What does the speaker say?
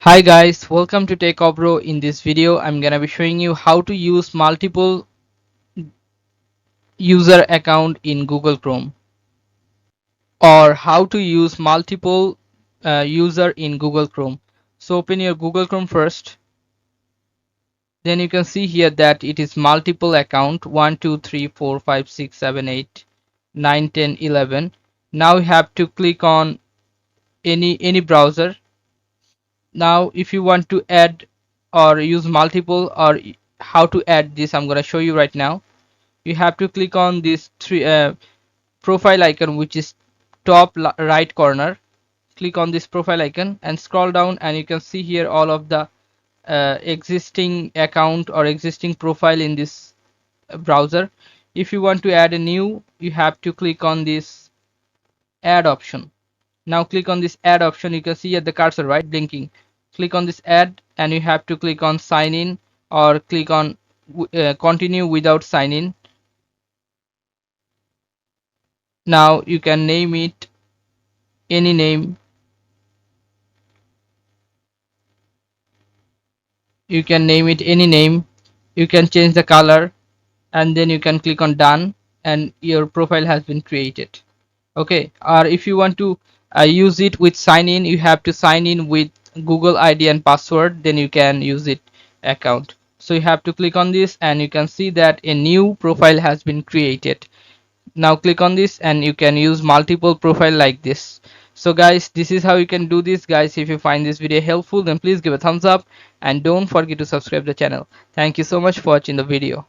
Hi guys, welcome to Techavro. In this video, I'm gonna be showing you how to use multiple user account in Google Chrome, or how to use multiple user in Google Chrome. So open your Google Chrome first. Then you can see here that it is multiple account 1 2 3 4 5 6 7 8 9 10 11. Now you have to click on any browser. Now if you want to add or use multiple, or how to add this, I'm going to show you right now. You have to click on this profile icon, which is top right corner. Click on this profile icon and scroll down, and you can see here all of the existing account or existing profile in this browser. If you want to add a new, you have to click on this add option. Now click on this add option. You can see at the cursor right blinking. Click on this add, and you have to click on sign in, or click on continue without sign in. Now you can name it any name. You can name it any name. You can change the color, and then you can click on done, and your profile has been created. Okay, or if you want to use it with sign in, you have to sign in with Google ID and password, then you can use it account. So you have to click on this, and you can see that a new profile has been created. Now click on this, and you can use multiple profile like this. So guys, this is how you can do this. Guys, if you find this video helpful, then please give a thumbs up, and don't forget to subscribe the channel. Thank you so much for watching the video.